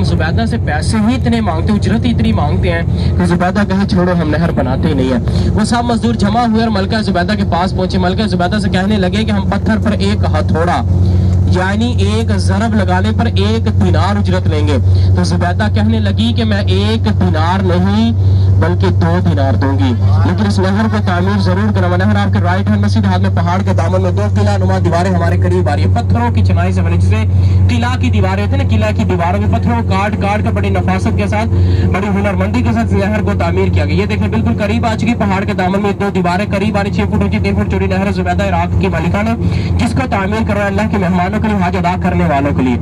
हम जुबैदा से पैसे ही इतने मांगते, उजरत इतनी मांगते हैं कि जुबैदा कहे छोड़ो हम नहर बनाते ही नहीं है। वो सब मजदूर जमा हुए और मलका जुबैदा के पास पहुंचे। मलका जुबैदा से कहने लगे कि हम पत्थर पर एक हथौड़ा यानी एक ज़रब लगाने पर 1 दिनार उजरत लेंगे। तो जुबैदा कहने लगी कि मैं 1 दिनार नहीं बल्कि 2 दिनार दूंगी, लेकिन इस नहर को तामीर जरूर कराना। नहर आपके राइट हैंड में सीधे हाथ में पहाड़ के दामन में 2 किला नुमा दीवारें हमारे करीब आ रही है। पत्थरों की चिनाई से बनी, जिसे किला की दीवारें होती है ना, किला की दीवारों में पत्थरों काट काट कर बड़ी नफासत के साथ, बड़ी हुनरमंदी के साथ नहर को तामीर किया गया। ये देखिए बिल्कुल करीब आ चुकी पहाड़ के दामन में 2 दीवारें करीब आ रही, 6 फुट ऊंची 3 फुट चौड़ी नहर जुबैदा इराक की मालिका ने, जिसको तामीर करवाया अल्लाह के मेहमानों के लिए, हज अदा करने वालों के लिए।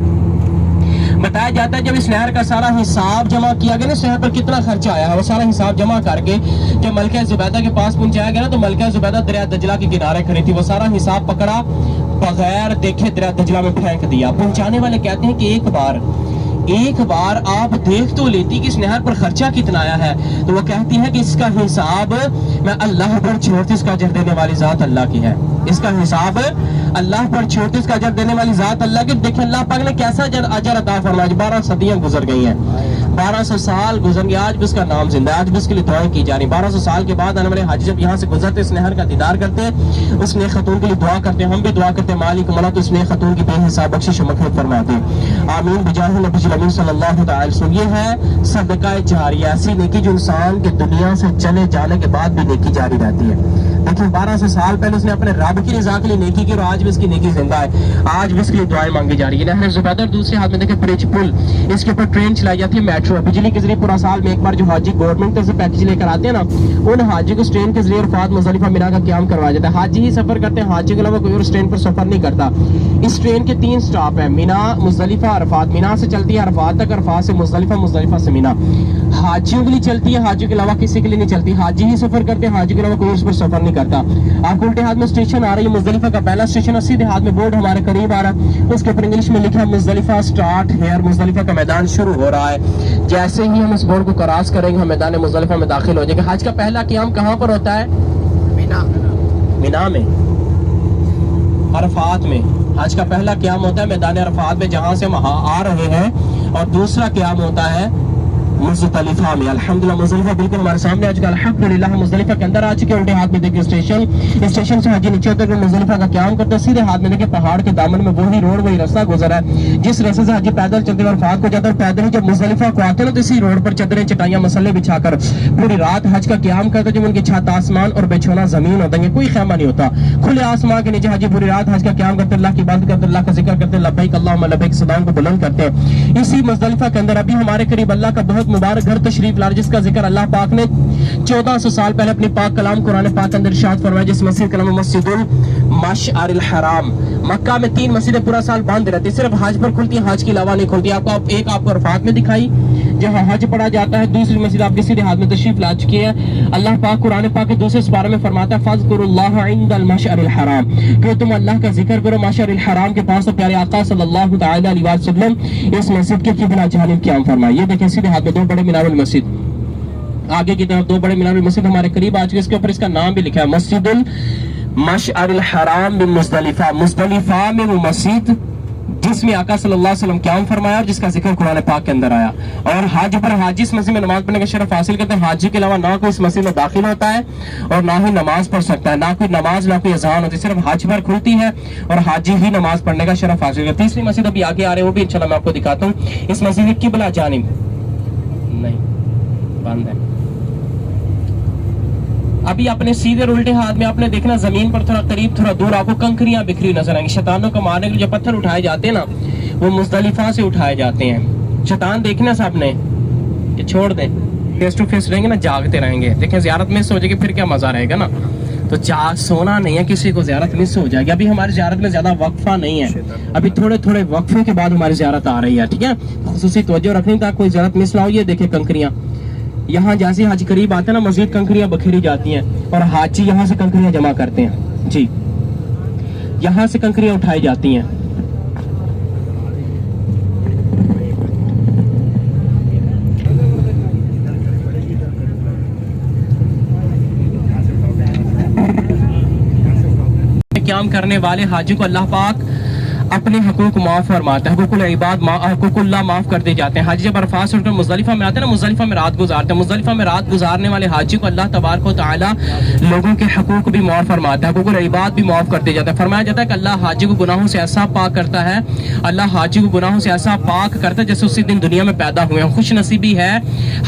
बताया जाता है जब इस नहर का सारा हिसाब जमा किया गया ना, इस नहर पर कितना खर्चा आया है, वो सारा हिसाब जमा करके जब मलका जुबैदा के पास पहुंचाया गया ना, तो मलका जुबैदा दरिया दजला के किनारे खड़ी थी। वो सारा हिसाब पकड़ा, बगैर देखे दरिया दजला में फेंक दिया। पहुंचाने वाले कहते हैं कि एक बार आप देख तो लेती कि इस नहर पर खर्चा कितना आया है। तो वो कहती है कि इसका हिसाब मैं अल्लाह पर छोड़ती, इसका अजर देने वाली जात अल्लाह की है। इसका हिसाब अल्लाह पर छोड़ती, इसका अजर देने वाली जात अल्लाह की। देखिए अल्लाह पाक ने कैसा अजर अता फरमाया। 12 सदियां गुजर गई हैं, 1200 साल गुजर गए, आज भी उसका नाम जिंदा है, आज भी उसके लिए दुआएं की जा रही। 1200 साल के बाद आने वाले हाजी जब यहाँ से गुजरते इस नहर का दीदार करते हैं, उस नेक खतून के लिए दुआ करते हैं। हम भी दुआ करते हैं मालिक मौला तो इस नेक खतून की बेहिसाब बख्शिश मग़फ़िरत फरमा दे, आमीन बिजाह नबी अमीन सल्लल्लाहु अलैहि वसल्लम। ये है सदका जारिया, ऐसी नेकी जो इंसान के दुनिया से चले जाने के बाद भी नेकी जारी रहती है। देखिए 1200 साल पहले उसने अपने रब की रज़ा के लिए नेकी की और आज भी इसकी नेकी जिंदा है, आज भी इसके लिए दुआएं मांगी जा रही है। नहर जुबैदा, दूसरे हाथ में देखिए ब्रिज पुल, इसके ऊपर ट्रेन चलाई जाती है, मेट्रो बिजली के जरिए। पूरा साल में एक बार जो हाजी गवर्नमेंट से पैकेज लेकर आते हैं ना, उन हाजी को इस ट्रेन के जरिए अरफात मुज़दलिफा मिना का क़याम करवाया जाता है। हाजी ही सफर करते हैं, हाजी के अलावा कोई और इस ट्रेन पर सफर नहीं करता। इस ट्रेन के 3 स्टॉप है, मिना, मुज़दलिफा, अरफात। मिना से चलती है अरफात तक, अरफात से मुज़दलिफा, मुज़दलिफा से मिना। हाजियों के लिए चलती है, हाजियों के अलावा किसी के लिए नहीं चलती। हाजी ही सफर करते हैं, हाजी के अलावा कोई उस पर सफर नहीं करता। आपको उल्टे हाथ में स्टेशन आ रही है, मुज़दलिफा का पहला स्टेशन है, सीधे हाथ में बोर्ड हमारे करीब आ रहा है, उसके ऊपर इंग्लिश में लिखा है मुज़दलिफा स्टार्ट हेयर, मुज़दलिफा का मैदान शुरू हो रहा है। जैसे ही हम इस बोर्ड को क्रॉस करेंगे हम मैदान मुज़दलिफा में दाखिल हो जाएंगे। हज का पहला क़याम कहाँ पर होता है? मिना में, अरफात में। हज का पहला क़याम होता है मैदान अरफात में, जहाँ से हम आ रहे हैं, और दूसरा क़याम होता है मुज़दलिफा में। अल्हम्दुलिल्लाह मुज़दलिफा बिल्कुल हमारे सामने आ चुका है। अल्हम्दुलिल्लाह मुज़दलिफा के अंदर आ चुके हैं। उल्टे हाथ में देखिए स्टेशन, स्टेशन से हाजी नीचे उतर कर मुज़दलिफा का क़याम करते हैं। सीधे हाथ में देखिए पहाड़ के दामन में वही रोड, वही रास्ता गुजरा है जिस रास्ते से हाजी पैदल चलते हुए अरफात को जाता है। पैदल ही जब मुज़दलिफा को आते हैं तो इसी रोड पर चदरें, चटाइयां, मसल्ले बिछाकर पूरी रात हज का क़याम करते। जब उनकी छत आसमान और बिछौना जमीन होता है, कोई खैमा नहीं होता, खुले आसमान के नीचे हाजी पूरी रात हज का क़याम करते, अल्लाह की इबादत करते, अल्लाह का जिक्र करते, लब्बैक अल्लाहुम्मा लब्बैक सदाओं को बुलंद करते हैं। इसी मुज़दलिफा के अंदर अभी हमारे करीब अल्लाह का बहुत मुबारक घर तशरीफ लार, जिसका जिक्र अल्लाह पाक ने 1400 साल पहले अपने पाक कलाम कुरान पाक के अंदर इरशाद फरमाया, जिस मस्जिद का नाम है मस्जिदुल मशअरिल हराम। मक्का में 3 मस्जिदें पूरा साल बंद रहती, सिर्फ हज पर खुलती है, हज के अलावा नहीं खुलती। आपको अरफात में दिखाई जहाँ हज पढ़ा जाता है, दूसरी मस्जिद आपके सीधे हाथ में तशरीफ ला चुकी है। अल्लाह पाक कुरान पाक के दूसरे पारे में फरमाता है फज़्कुरुल्लाह इंदल मशअरिल हराम, कि तुम अल्लाह का जिक्र करो मशअरिल हराम के पास। तो प्यारे आका सल्लल्लाहु तआला अलैहि वसल्लम इस मस्जिद के किबला जानिब क़याम फरमाए। ये देखिए सीधे हाथ में 2 बड़े मीनारुल मस्जिद, आगे की तरफ 2 बड़े मीनारुल मस्जिद हमारे करीब आ चुके हैं। इसके ऊपर इसका नाम भी लिखा है मस्जिदुल मशअरिल हराम बिन मुज़दलिफा। मुज़दलिफा में वो मस्जिद जिसमें आका सल्लल्लाहु अलैहि वसल्लम क़याम फरमाया और जिसका जिक्र कुरान पाक के अंदर आया। और हज पर हाजी इस मस्जिद में नमाज पढ़ने का शरफ हासिल करते हैं। हाजी के अलावा ना कोई इस मस्जिद में दाखिल होता है और ना ही नमाज पढ़ सकता है, ना कोई नमाज, ना कोई अज़ान होती है, सिर्फ हज पर खुलती है और हाजी ही नमाज पढ़ने का शरफ हासिल करता है। तीसरी मस्जिद अभी आगे आ रही है, वो भी इंशाल्लाह मैं आपको दिखाता हूँ। इस मस्जिद की किबला जानिब नहीं, बंद है। अभी अपने सीधे और उल्टे हाथ में आपने देखना जमीन पर थोड़ा करीब थोड़ा दूर आपको कंकरियां बिखरी नजर आएंगी। शैतानों को मारने के लिए जो पत्थर उठाए जाते हैं ना, वो मुज़दलिफा से उठाए जाते हैं। शैतान देखना सामने कि छोड़ दें, फेस टू फेस रहेंगे ना, जागते रहेंगे। देखें ज़ियारत मिस हो जाएगी फिर क्या मजा रहेगा ना, तो सोना नहीं है किसी को, ज़ियारत मिस हो जाएगी। अभी हमारी ज़ियारत में ज्यादा वक्फा नहीं है, अभी थोड़े थोड़े वक्फे के बाद हमारी ज़ियारत आ रही है, ठीक है। खुसूसी तवज्जो रखनी ताकि कोई ज़ियारत मिस ना हो। ये देखे कंकरियां, यहाँ जैसे हाजी करीब आते हैं ना, मज़ीद कंकरियां बखेरी जाती हैं और हाजी यहाँ से कंकरियां जमा करते हैं जी, यहाँ से कंकरियां उठाई जाती हैं। क़याम करने वाले हाजी को अल्लाह पाक اپنے حقوق معاف فرماتا ہے، حقوق العباد حقوق اللہ معاف کر دی جاتے ہیں. حاجی جب عرفات سے اٹھ کر مزدلفہ میں آتے ہیں نا، مزدلفہ میں رات گزارتے ہیں، مزدلفہ میں رات گزارنے والے حاجی کو اللہ تبارک و تعالی لوگوں کے حقوق بھی معاف فرماتا ہے، حقوق العباد بھی معاف کر دیا جاتا ہے. فرمایا جاتا ہے کہ اللہ حاجی کو گناہوں سے ایسا پاک کرتا ہے، اللہ حاجی کو گناہوں سے ایسا پاک کرتا ہے جیسے اسی دن دنیا میں پیدا ہوئے ہیں. خوش نصیبی ہے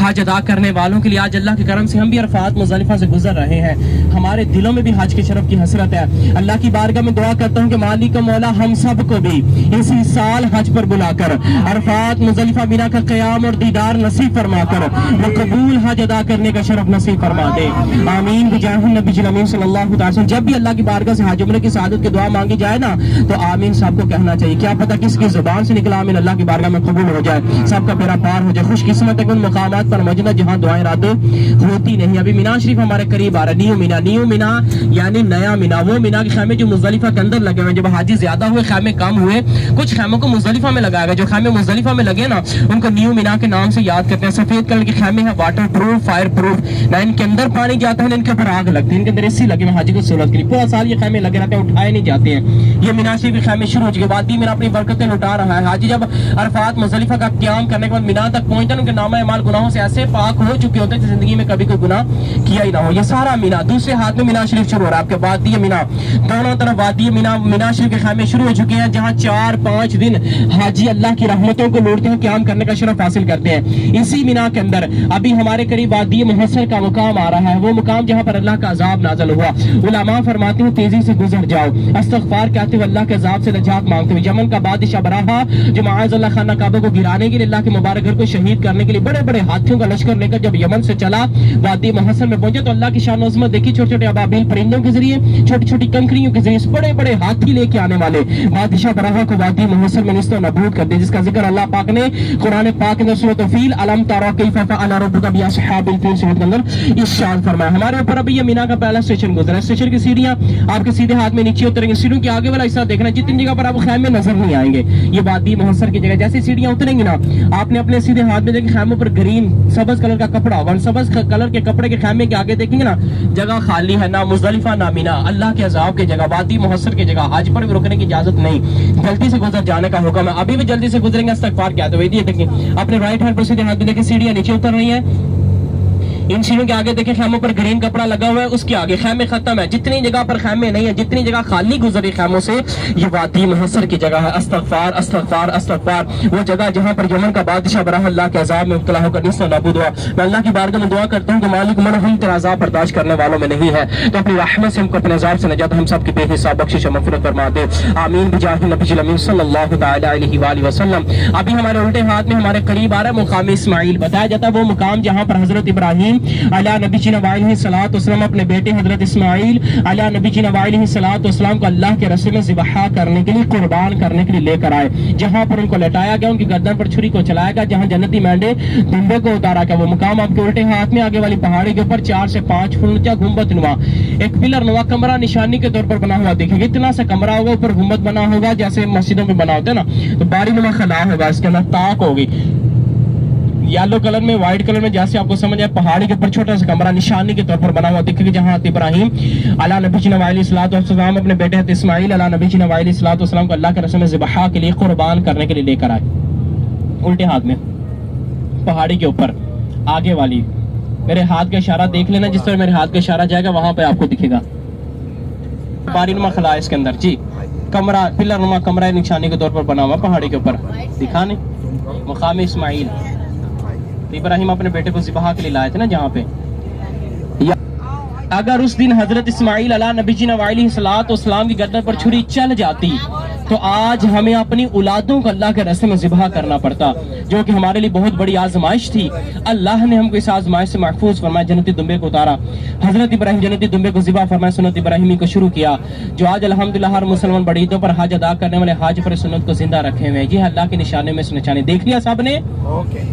حج ادا کرنے والوں کے لیے. آج اللہ کے کرم سے ہم بھی عرفات مزدلفہ سے گزر رہے ہیں، ہمارے دلوں میں بھی حج کے شرف کی حسرت ہے. اللہ کی بارگاہ میں دعا کرتا ہوں کہ مالک مولا ہم سب کو بھی اسی سال حج پر بلا کر عرفات مزدلفہ مینا کا قیام اور دیدار نصیب فرما کر مقبول حج ادا کرنے کا شرف نصیب فرما دے. آمین بجاہ النبی الامین صلی اللہ علیہ وسلم. جب بھی اللہ کی بارگاہ سے حج عمرے کی سعادت کی دعا مانگی جائے نا تو آمین صاحب کو کہنا چاہیے. کیا پتہ کس کی زبان سے نکلا آمین اللہ کی بارگاہ میں قبول ہو جائے، سب کا بیڑا پار ہو جائے. خوش قسمت ہے ان مقامات پر موجود ہے جہاں دعائیں رد ہوتی نہیں. ابھی مینا شریف ہمارے قریب آ رہا ہے. نیو مینا یعنی نیا مینا، وہ مینا کے خیمے جو مزدلفہ کے اندر لگے ہوئے. جب حاجی زیادہ ہوئے خیمے کم ہوئے، کچھ خیموں کو مزدلفہ میں لگایا گیا. جو خیمے مزدلفہ میں لگے نا ان کو نیو مینا کے نام سے یاد کرتے ہیں. سفید کلر کے خیمے ہیں، واٹر پروف، فائر پروف. نہ ان کے اندر پانی جاتا ہے نہ ان کے اوپر آگ لگتی ہے. ان کے اندر اسی لگے ہوئے حاجی کو سہولت کے لیے. پورا سال یہ خیمے لگے رہتے ہیں، اٹھائے نہیں جاتے ہیں. یہ مینا شریف کے خیمے شروع ہو چکے. وادی مینا اپنی برکتیں لٹا رہا ہے. حاجی جب عرفات مزدلفہ کا قیام کرنے کے بعد مینا تک پہنچتے ہیں، ان کے نامہ اعمال گناہوں سے ایسے پاک ہو چکے ہوتے ہیں کہ زندگی میں کبھی کوئی گناہ کیا ہی نہ ہو. یہ سارا مینا دوسرے ہاتھ میں مینا شریف شروع ہو رہا ہے. آپ کے وادی مینا دونوں طرف وادی مینا شریف کے خیمے شروع ہو چکے ہیں جہاں 4-5 دن حاجی اللہ کی رحمتوں کو لوٹتے ہیں، قیام کرنے کا شرف حاصل کرتے ہیں. اسی مینا کے اندر ابھی ہمارے قریب وادی محسر کا مقام آ رہا ہے، وہ مقام جہاں پر اللہ کا عذاب نازل ہوا. علماء فرماتے ہیں تیزی سے گزر جاؤ، استغفار کہتے ہوئے اللہ کے عذاب سے نجات مانگتے ہوئے. یمن کا بادشاہ براہا جو معاذ اللہ خانہ کعبہ کو گرانے کے لیے، اللہ کے مبارک گھر کو شہید کرنے کے لیے بڑے بڑے ہاتھیوں کا لشکر لے کر جب یمن سے چلا وادی محسر میں پہنچے تو اللہ کی شان و عظمت دیکھی. چھوٹے چھوٹے ابابیل پرندوں کے ذریعے، چھوٹی چھوٹی کنکریوں کے ذریعے بڑے بڑے ہاتھی لے کے آنے والے بادشاہ براہا کو وادی محسر میں نست و نابود کر دیا، جس کا ذکر اللہ پاک نے قرآن پاک کے اندر سورۃ الفیل الم تری کیف فعل ربک باصحاب الفیل سورۃ کے اندر ارشاد فرمایا. ہمارے اوپر ابھی یہ مینا کا پہلا اسٹیشن گزرا ہے. اسٹیشن کی سیڑھیاں آپ کے سیدھے ہاتھ میں نیچے اتریں گے. سیڑھیوں کے آگے والا حصہ دیکھنا، جتنی جگہ پر آپ خیمے نظر نہیں آئیں گے یہ وادی محسر کی جگہ. جیسے سیڑھیاں اتریں گی نا آپ نے اپنے سیدھے ہاتھ میں دیکھیں خیموں پر گرین سبز کلر کا کپڑا ہوگا. سبز کلر کے کپڑے کے خیمے کے آگے دیکھیں گے نا جگہ خالی ہے، نہ مزدلفہ نہ مینا. اللہ کے عذاب کی جگہ، وادی محسر کی جگہ. حج پر بھی رکنے کی اجازت نہیں، جلدی سے گزر جانے کا حکم ہے. ابھی بھی جلدی سے گزریں گے. استغفار کیا تو یہ دیکھیں اپنے رائٹ ہینڈ پر سیدھے ہاتھ میں دیکھیں سیڑھیاں نیچے اتر رہی ہیں. ان سیڑھیوں کے آگے دیکھیں خیموں پر گرین کپڑا لگا ہوا ہے، اس کے آگے خیمے ختم ہے. جتنی جگہ پر خیمے نہیں ہیں، جتنی جگہ خالی گزری خیموں سے، یہ وادی محسر کی جگہ ہے. استغفار استغفار استغفار. وہ جگہ جہاں پر یمن کا بادشاہ براہ اللہ کے عذاب میں مبتلا ہو کر نصف نابود ہوا. میں اللہ کی بارگاہ میں دعا کرتا ہوں کہ مالک من ہم تیرا عذاب برداشت کرنے والوں میں نہیں ہے تو اپنی رحمت سے ہم کو اپنے عذاب سے نجات ہم سب کی بے حساب بخشش و مغفرت فرما دے. آمین بجاہ نبی الامین صلی اللہ تعالی علیہ وآلہ وسلم. ابھی ہمارے الٹے ہاتھ میں ہمارے قریب آ رہا ہے مقام اسماعیل. بتایا جاتا ہے وہ مقام جہاں پر حضرت ابراہیم علیہ نبی جی علیہ الصلوۃ والسلام اپنے بیٹے حضرت اسماعیل علیہ نبی جی علیہ الصلوۃ والسلام کو اللہ کے رستے میں ذبح کرنے کے لیے، قربان کرنے کے لیے لے کر آئے. جہاں پر ان کو لٹایا گیا، ان کی گردن پر چھری کو چلایا گیا، جہاں جنتی مینڈے دمبے کو اتارا گیا. وہ مقام آپ کے الٹے ہاتھ میں آگے والی پہاڑی کے اوپر 4 سے 5 فٹ اونچا گنبد نما ایک پلر نما کمرہ نشانی کے طور پر بنا ہوا دیکھیں گے. اتنا سا کمرہ ہوگا، اوپر گنبد بنا ہوگا جیسے مسجدوں میں بنا ہوتا ہے نا، تو باری نما خلا ہوگا، اس کے اندر طاق ہوگی یلو کلر میں، وائٹ کلر میں، جیسے آپ کو سمجھ آئے. پہاڑی کے اوپر چھوٹا سا کمرہ نشانی کے طور پر بنا ہوا دیکھیں گے جہاں ابراہیم علیہ نبی جی علیہ الصلوۃ والسلام اپنے بیٹے اسماعیل علیہ نبی جی علیہ الصلوۃ والسلام کو اللہ کے رسول میں ذبح کے لیے، قربان کرنے کے لیے لے کر آئے. الٹے ہاتھ میں پہاڑی کے اوپر آگے والی میرے ہاتھ کا اشارہ دیکھ لینا، جس طرح میرے ہاتھ کا اشارہ جائے گا وہاں پہ آپ کو دکھے گا باری نما خلا اس کے اندر. جی کمرہ پلر نما کمرہ نشانی کے طور پر بنا ہوا پہاڑی کے اوپر دکھا نہیں. مقام اسماعیل ابراہیم اپنے بیٹے کو ذبح کے لیے لائے تھے نا جہاں پہ. اگر اس دن حضرت اسماعیل علیہ نبی جی علیہ الصلوۃ والسلام کی گردن پر چھری چل جاتی تو آج ہمیں اپنی اولادوں کو اللہ کے راستے میں ذبح کرنا پڑتا، جو کہ ہمارے لیے بہت بڑی آزمائش تھی. اللہ نے ہم کو اس آزمائش سے محفوظ فرمایا، جنتی دمبے کو اتارا. حضرت ابراہیم جنتی دمبے کو ذبح فرمایا، سنت ابراہیمی کو شروع کیا، جو آج الحمدللہ ہر مسلمان بڑی عیدوں پر حج ادا کرنے والے حاج پر سنت کو زندہ رکھے ہوئے ہیں. یہ اللہ کے نشانے میں سے نشانے. دیکھ لیا سب نے؟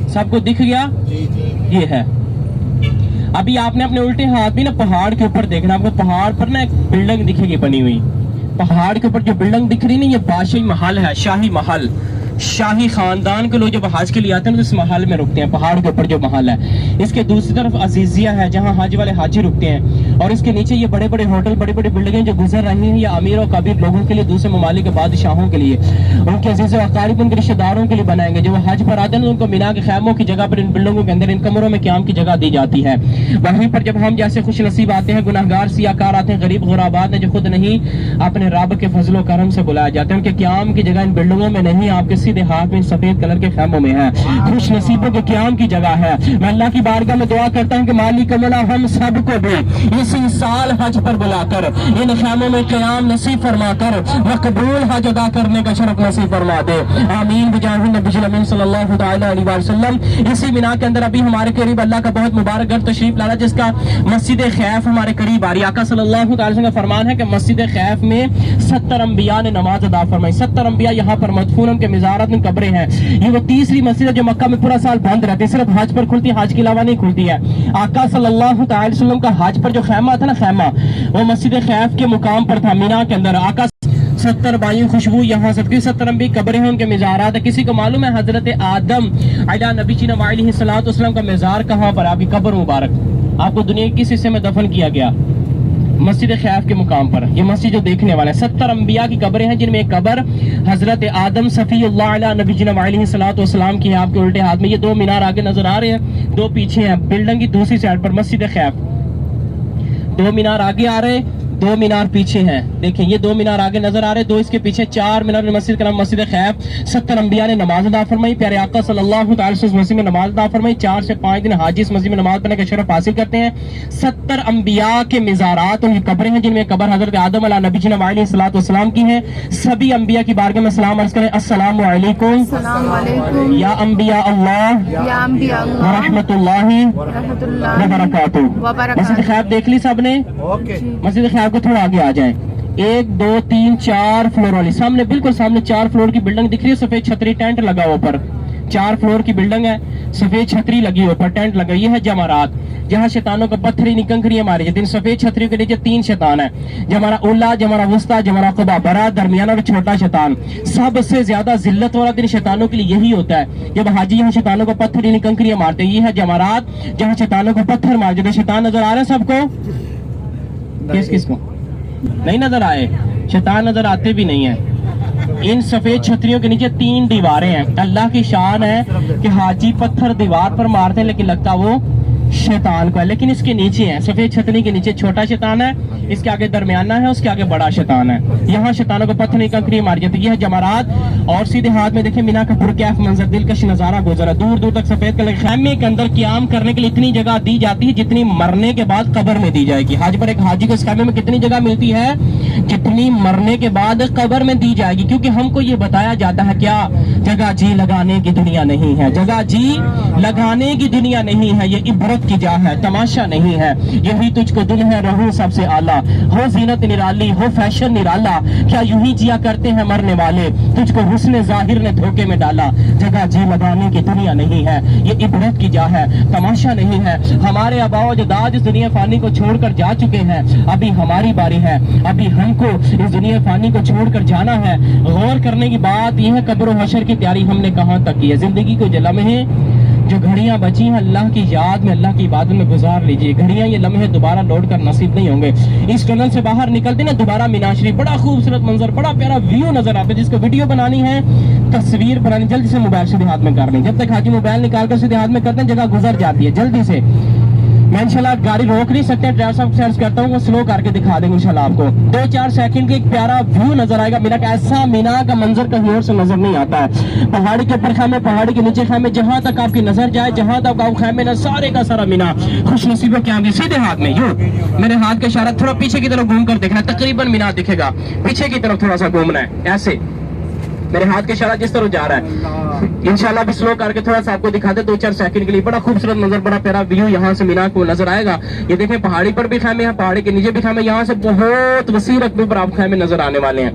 سب کو دکھ گیا؟ یہ ہے. ابھی آپ نے اپنے الٹے ہاتھ بھی نا پہاڑ کے اوپر دیکھنا، آپ کو پہاڑ پر نا ایک بلڈنگ دکھے گی بنی ہوئی. پہاڑ کے اوپر جو بلڈنگ دکھ رہی نا یہ بادشاہی محل ہے، شاہی محل. शाही खानदान के लोग जब हज के लिए आते हैं तो इस महल में रुकते हैं, पहाड़ के ऊपर जो महल है। इसके दूसरी तरफ अजीजिया है जहाँ हज वाले हाजी रुकते हैं, और इसके नीचे ये बड़े बड़े होटल, बड़ी बड़ी बिल्डिंगें जो गुजर रही हैं, ये अमीर और कबीर लोगों के लिए, दूसरे ममालिक के बादशाहों के लिए, उनके अजीज व अकारिब, उनके रिश्तेदारों के लिए बनाएंगे। जो हज पर आते हैं तो उनको मीना के खैमों की जगह पर, इन बिल्डिंगों के अंदर, इन कमरों में क़याम की जगह दी जाती है। वहीं पर जब हम जैसे खुश नसीब आते हैं, गुनाहगार सियाकार आते हैं, गरीब गुराबात हैं जो खुद नहीं अपने रब के फजलो करम से बुलाए जाते हैं, उनके क़याम की जगह इन बिल्डिंगों में नहीं, आपके सीधे हाथ में सफेद कलर के खैमों में है। खुश नसीबों के क़याम की जगह है। मैं अल्लाह की बारगाह में दुआ करता हूँ कि मालिक मौला हम सबको भी इसी साल हज पर बुलाकर इन खैमों में क़याम नसीब फरमा कर मकबूल हज अदा करने का शरफ नसीब फरमा दे। आमीन बिजाहि नबी अमीन सल्लल्लाहु तआला अलैहि वसल्लम। इसी मीना के अंदर अभी हमारे करीब अल्लाह का बहुत मुबारक घर तशरीफ लाना, जिसका मस्जिद खैफ हमारे करीब आ रही है। आका सल्लल्लाहु अलैहि वसल्लम का फरमान है कि मस्जिद खैफ में 70 अंबिया ने नमाज अदा फरमाई। 70 अंबिया यहाँ पर मदफून, उनके मिज़ारात में कब्रें हैं। ये वो तीसरी मस्जिद है जो मक्का में पूरा साल बंद रहती है, सिर्फ हज पर खुलती है, हज के अलावा नहीं खुलती है। आका सल्लल्लाहु अलैहि वसल्लम का हज पर जो खैमा था ना, खैमा वो मस्जिद खैफ के मुकाम पर था, मीना के अंदर। आका 70 बायु खुशबू यहाँ सबकी 70 अंबी कब्रें हैं, उनके मिज़ारात है। किसी को मालूम है हजरत आदम अला नबी जी अलैहिस्सलातु वस्सलाम का मिज़ार कहाँ पर, आपकी कब्र मुबारक आपको दुनिया के किस हिस्से में दफन किया गया? मस्जिद खैफ के मुकाम पर। ये मस्जिद जो देखने वाले 70 अंबिया की कब्रें हैं, जिनमें एक कब्र हजरत आदम सफ़ीउल्लाह अला नबी अलैहिस्सलातु वस्सलाम की है। आपके उल्टे हाथ में ये 2 मीनार आगे नजर आ रहे हैं, 2 पीछे हैं। बिल्डिंग की दूसरी साइड पर मस्जिद खैफ, 2 मीनार आगे आ रहे, 2 मीनार पीछे हैं। देखिए ये 2 मीनार आगे नजर आ रहे, 2 इसके पीछे, 4 मीनार मस्जिद का नाम मस्जिद खैफ। 70 अंबिया ने नमाज अदा फरमाई, प्यारे आका सल्लल्लाहु अलैहि वसल्लम मस्जिद में नमाज अदा फरमाई। 4 से 5 दिन हाजी इस मस्जिद में नमाज पढ़ने का शरफ हासिल करते हैं। 70 अंबिया के मिज़ारात, उनकी कब्रें हैं, जिनमें कब्र हजरत आदम अला नबी अलैहिस्सलातु वस्सलाम की है। सभी अंबिया की बारगाह में सलाम अर्ज करें, अस्सलामु अलैकुम या अंबिया अल्लाह व रहमतुल्लाहि व बरकातुहू। मस्जिद खैफ देख ली सबने? मस्जिद खैफ को थोड़ा आगे आ जाए। 1 2 3 4 फ्लोर वाली, सामने बिल्कुल सामने 4 फ्लोर की बिल्डिंग दिख रही है, सफेद छतरी टेंट लगा हुआ ऊपर। 4 फ्लोर की बिल्डिंग है, सफेद छतरी लगी ऊपर, टेंट लगा। ये है जमारात, जहाँ शैतानों का पत्थरी निकंकरियां मारी जाती हैं। सफेद छतरी के नीचे 3 शैतान है, जमारा उल्ला, जमारा वुस्ता, जमारा कुबा, बड़ा, दरमियाना और छोटा शैतान। सबसे ज्यादा जिल्लत वाला दिन शैतानों के लिए यही होता है जब हाजी यहाँ शैतानों को पत्थरी निकंकरियां मारते हैं। ये है जमारात, जहाँ शैतानों को पत्थर मार जाते हैं। शैतान नजर आ रहे हैं सबको? किसको नहीं नजर आए? शैतान नजर आते भी नहीं है। इन सफेद छतरियों के नीचे 3 दीवारें हैं। अल्लाह की शान है कि हाजी पत्थर दीवार पर मारते हैं, लेकिन लगता वो शैतान को है। लेकिन इसके नीचे है, सफेद छतरी के नीचे छोटा शैतान है, इसके आगे दरमियाना है, उसके आगे बड़ा शैतान है। यहाँ शैतानों को पत्थर की कंकरी मारी जाती है। यह है जमारात, और सीधे हाथ में देखिए मीना का पुरकैफ मंजर, दिलकश नजारा गुजरा। दूर दूर तक सफेद कलर के खैमे के अंदर क़याम करने के लिए इतनी जगह दी जाती है जितनी मरने के बाद कब्र में दी जाएगी। हज पर एक हाजी को इस खैमे में कितनी जगह मिलती है? जितनी मरने के बाद कब्र में दी जाएगी। क्योंकि हमको ये बताया जाता है क्या, जगह जी लगाने की दुनिया नहीं है, जगह जी लगाने की दुनिया नहीं है, ये इबरत की जा है, तमाशा नहीं है। यही तुझको दिल है रहूं सबसे आला, हो जीनत निराली, हो फैशन निराला, क्या यूं ही जिया करते हैं मरने वाले, तुझको हुस्न जाहिर ने धोखे में डाला। जगह जी लगाने की दुनिया नहीं है, ये इबरत की जा है, तमाशा नहीं है। हमारे आबाओ अजदाद इस दुनिया फानी को छोड़कर जा चुके हैं, अभी हमारी बारी है, अभी हमको इस दुनिया फानी को छोड़कर जाना है। गौर करने की बात यह है, कब्र हशर की तैयारी हमने कहाँ तक की है। जिंदगी को जो लम्हे, जो घड़ियां बची हैं, अल्लाह की याद में, अल्लाह की इबादत में गुजार लीजिए। घड़ियां, ये लम्हे दोबारा लौट कर नसीब नहीं होंगे। इस टनल से बाहर निकलते ना दोबारा मीना शरीफ, बड़ा खूबसूरत मंजर, बड़ा प्यारा व्यू नजर आता है। जिसको वीडियो बनानी है, तस्वीर बनानी, जल्दी से मोबाइल सीधे हाथ में कर लें। जब तक हाजी मोबाइल निकाल कर सीधे हाथ में करते हैं, जगह गुजर जाती है जल्दी से। मैं इंशाल्लाह गाड़ी रोक नहीं सकते, ड्राइवर साहब से अर्ज करता हूँ वो स्लो करके दिखा देंगे इंशाल्लाह आपको। 2-4 सेकंड के एक प्यारा व्यू नजर आएगा मीना का। ऐसा मीना का मंजर कहीं और से नजर नहीं आता है। पहाड़ी के ऊपर खैमे, पहाड़ी के नीचे खैमे, जहां तक आपकी नजर जाए, जहां तक आप खैमे ना, सारे का सारा मीना खुश नसीबों के आगे सीधे हाथ में। यूं मेरे हाथ का इशारा, थोड़ा पीछे की तरफ घूम कर देखना, तकरीबन मीना दिखेगा। पीछे की तरफ थोड़ा सा घूमना है, ऐसे मेरे हाथ का इशारा जिस तरह जा रहा है। इंशाल्लाह भी स्लो करके थोड़ा सा आपको दिखाते 2-4 सेकंड के लिए। बड़ा खूबसूरत नजर, बड़ा प्यारा व्यू यहाँ से मीना को नजर आएगा। ये देखें पहाड़ी पर भी खैमे हैं, पहाड़ी के नीचे भी खैमे, यहाँ से बहुत वसी रकबे पर आप खैमे नजर आने वाले हैं।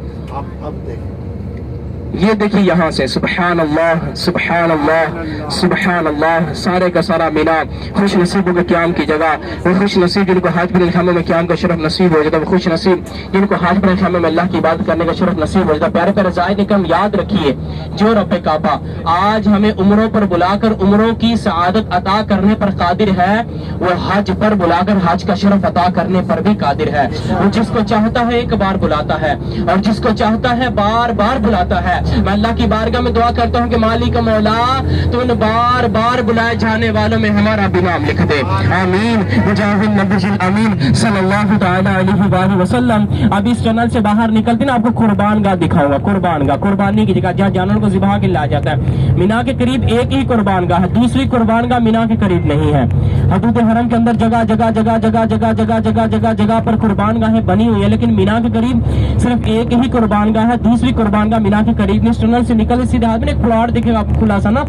یہ دیکھیے یہاں سے سبحان اللہ سبحان اللہ سبحان اللہ، سارے کا سارا مینا خوش نصیبوں کے قیام کی جگہ، وہ خوش نصیب جن کو حج پر خیمے میں قیام کا شرف نصیب ہو جاتا ہے، وہ خوش نصیب جن کو حج پر خیمے میں اللہ کی عبادت کرنے کا شرف نصیب ہو جاتا ہے۔ پیارے پیارے زائد اکرام یاد رکھیے، جو رب کعبہ آج ہمیں عمروں پر بلا کر عمروں کی سعادت عطا کرنے پر قادر ہے، وہ حج پر بلا کر حج کا شرف عطا کرنے پر بھی قادر ہے۔ وہ جس کو چاہتا ہے ایک بار بلاتا ہے، اور جس کو چاہتا ہے بار بار بلاتا ہے۔ میں اللہ کی بارگاہ میں دعا کرتا ہوں کہ مالک مولا تو ان بار بار بلائے جانے والوں میں ہمارا بھی نام لکھ دے، آمین بجاہ النبی الامین صلی اللہ تعالی علیہ وآلہ وسلم۔ اب اس چینل سے باہر نکلتے نا آپ کو قربان گاہ دکھاؤں گا، قربان گاہ قربانی کی جگہ جہاں جانور کو ذبح کے لایا جاتا ہے۔ مینا کے قریب ایک ہی قربان گاہ ہے، دوسری قربان گاہ مینا کے قریب نہیں ہے۔ حدود حرم کے اندر جگہ جگہ جگہ جگہ جگہ جگہ جگہ جگہ جگہ پر قربان گاہیں بنی ہوئی ہے، لیکن مینا کے قریب صرف ایک ہی قربان گاہ ہے، دوسری قربان گاہ مینا کے قریب نہیں۔ اس ٹنل سے نکل سیدھے ہاتھ میں ایک پلاٹ دکھے گا آپ کو کھلا سا نا،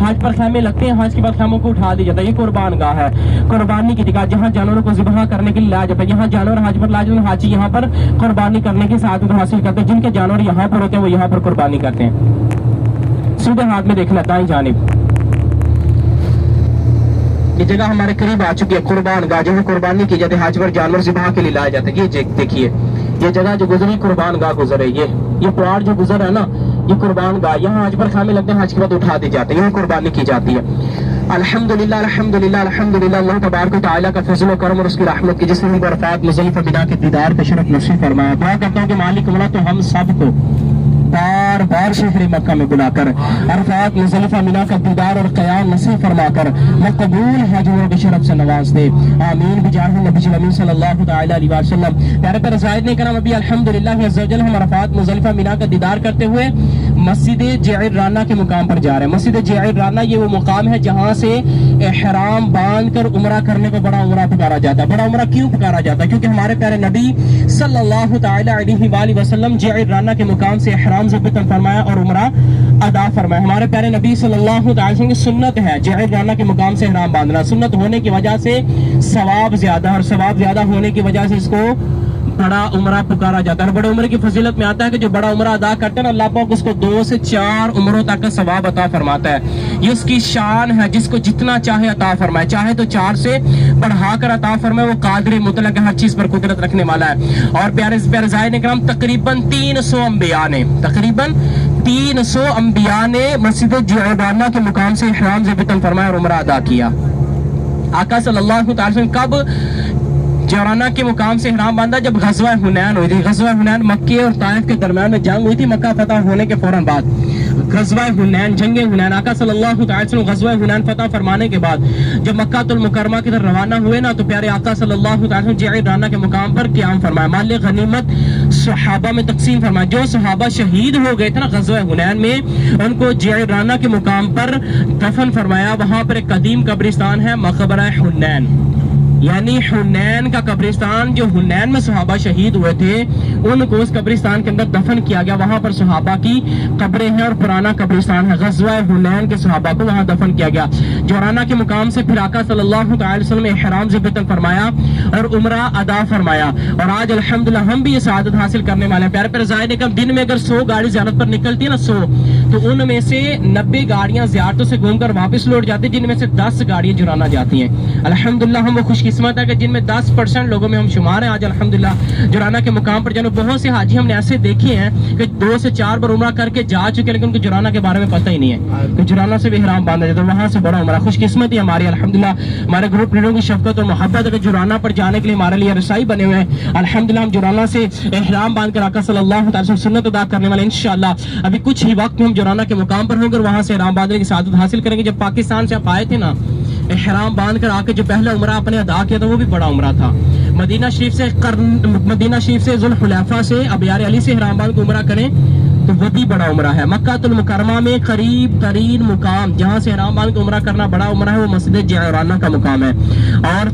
حج پر خیمے لگتے ہیں، حج کے بعد خیموں کو اٹھا دیا جاتا ہے، یہ قربان گاہ ہے، قربانی کی جگہ جہاں جانوروں کو ذبح کرنے کے لیے لایا جاتا ہے۔ یہاں جانور حج پر لایا جاتا ہے، حاجی یہاں پر قربانی کرنے کی سعادت حاصل کرتے ہیں۔ جن کے جانور یہاں پر ہوتے ہیں وہ یہاں پر قربانی کرتے ہیں۔ سیدھے ہاتھ میں دیکھنا دائیں جانب یہ جگہ ہمارے قریب آ چکی ہے، قربان گاہ جہاں قربانی کی جاتی ہے، حج پر جانور ذبح کے لیے لایا جاتا ہے۔ یہ دیکھیے یہ جگہ جو گزری قربان گاہ گزرے، یہ پلاٹ جو گزر ہے نا یہ قربان گاہ، یہاں حج پر خیمے لگتے ہیں، حج کے بعد اٹھا دی جاتے ہیں، یہاں قربانی کی جاتی ہے۔ الحمدللہ الحمدللہ الحمدللہ، اللہ تبارک و تعالیٰ کا فضل و کرم اور اس کی رحمت کی جس نے ہم کو عرفات مزدلفہ بنا کے دیدار کا شرف نصیب فرمایا۔ دعا کرتا ہوں کہ مالک مولا تو ہم سب کو بار بار شہر مکہ میں بلا کر عرفات مزدلفہ مینا کا دیدار اور قیام نصیب فرما کر مقبول حجوں کے شرف سے نواز دے، آمین بجاہ نبی الامین صلی اللہ تعالی علیہ وسلم۔ پیارے پیارے زائد نے کرام، ابھی الحمدللہ عز و جل ہم عرفات مزدلفہ مینا کا دیدار کرتے ہوئے مسجد جعرانہ کے مقام پر جا رہے ہیں۔ مسجد جعرانہ یہ وہ مقام ہے جہاں سے احرام باندھ کر عمرہ کرنے کو بڑا عمرہ پکارا جاتا ہے۔ بڑا عمرہ کیوں پکارا جاتا ہے؟ کیونکہ ہمارے پیارے نبی صلی اللہ تعالی علیہ وآلہ وسلم جعرانہ کے مقام سے احرام ضبطن فرمایا اور عمرہ ادا فرمایا۔ ہمارے پیارے نبی صلی اللہ تعالی وسلم کی سنت ہے جعرانہ کے مقام سے احرام باندھنا، سنت ہونے کی وجہ سے ثواب زیادہ، اور ثواب زیادہ ہونے کی وجہ سے اس کو بڑا عمرہ پکارا جاتا ہے۔ بڑے عمرے کی فضیلت میں آتا ہے کہ جو بڑا عمرہ ادا کرتے ہیں اللہ پاک اس کو 2 سے 4 عمروں تک کا ثواب عطا فرماتا ہے۔ یہ اس کی شان ہے، جس کو جتنا چاہے عطا فرمائے، چاہے تو 4 سے بڑھا کر عطا فرمائے، وہ قادر مطلق ہر چیز پر قدرت رکھنے والا ہے۔ اور پیارے پیارے زائرین کرام، تقریباً 300 انبیاء نے مسجد جعرانہ کے مقام سے احرام ضبطن فرمایا اور عمرہ ادا کیا۔ آقا صلی اللہ تعالی وسلم کب جعرانہ کے مقام سے احرام باندھا؟ جب غزوہ حنین ہوئی تھی۔ غزوہ حنین مکے اور طائف کے درمیان میں جنگ ہوئی تھی، مکہ فتح ہونے کے فوراً بعد غزوہ حنین، جنگ حنین، آقا صلی اللہ تعالی وسلم غزوہ حنین فتح فرمانے کے بعد جب مکہ المکرمہ کی طرف روانہ ہوئے نا تو پیارے آقا صلی اللہ تعالی وسلم جعرانہ کے مقام پر قیام فرمایا، مال غنیمت صحابہ میں تقسیم فرمایا۔ جو صحابہ شہید ہو گئے تھے نا غزوہ حنین میں، ان کو جعرانہ کے مقام پر دفن فرمایا۔ وہاں پر ایک قدیم قبرستان ہے مقبرہ حنین، یعنی حنین کا قبرستان، جو حنین میں صحابہ شہید ہوئے تھے ان کو اس قبرستان کے اندر دفن کیا گیا۔ وہاں پر صحابہ کی قبریں ہیں اور پرانا قبرستان ہے، غزوہ حنین کے صحابہ کو وہاں دفن کیا گیا۔ جعرانہ کے مقام سے پھر آقا صلی اللہ تعالی وسلم احرام ضبطن فرمایا اور عمرہ ادا فرمایا، اور آج الحمدللہ ہم بھی یہ سعادت حاصل کرنے والے ہیں۔ پیارے پیارے زائرین کرام، دن میں اگر 100 گاڑی زیارت پر نکلتی ہے نا 100، تو ان میں سے 90 گاڑیاں زیارتوں سے گھوم کر واپس لوٹ جاتی ہیں، جن میں سے 10 گاڑیاں جعرانہ جاتی ہیں۔ الحمدللہ ہم وہ خوش قسمت ہے کہ جن میں 10% لوگوں میں ہم شمار ہیں آج الحمدللہ جعرانہ کے مقام پر جانا۔ بہت سے حاجی ہم نے ایسے دیکھے ہیں کہ 2 سے 4 بار عمرہ کر کے جا چکے، لیکن ان کو جعرانہ کے بارے میں پتہ ہی نہیں ہے کہ جعرانہ سے بھی احرام باندھا جاتا ہے، وہاں سے بڑا عمرہ۔ خوش قسمتی ہماری الحمدللہ، ہمارے گروپ لیڈروں کی شفقت اور محبت ہے کہ جعرانہ پر جانے کے لیے ہمارے لیے رسائی بنے ہوئے ہیں۔ الحمدللہ ہم جعرانہ سے احرام باندھ کر آقا صلی اللہ تعالی وسلم سنت ادا کرنے والے انشاءاللہ ابھی کچھ ہی وقت میں ہم جعرانہ کے مقام پر ہوں گے اور وہاں سے احرام باندھنے کی سعادت حاصل کریں گے۔ جب پاکستان سے آپ آئے تھے نا احرام باندھ کر آ کے جو پہلا عمرہ آپ نے ادا کیا تھا وہ بھی بڑا عمرہ تھا۔ مدینہ شریف سے ذوالحلیفہ سے ابیار علی سے احرام باندھ کے عمرہ کریں تو وہ بھی بڑا عمرہ ہے۔ مکہ المکرمہ میں قریب ترین مقام جہاں سے احرام باندھ کے عمرہ کرنا بڑا عمرہ ہے، وہ مسجد جعرانہ کا مقام ہے۔ اور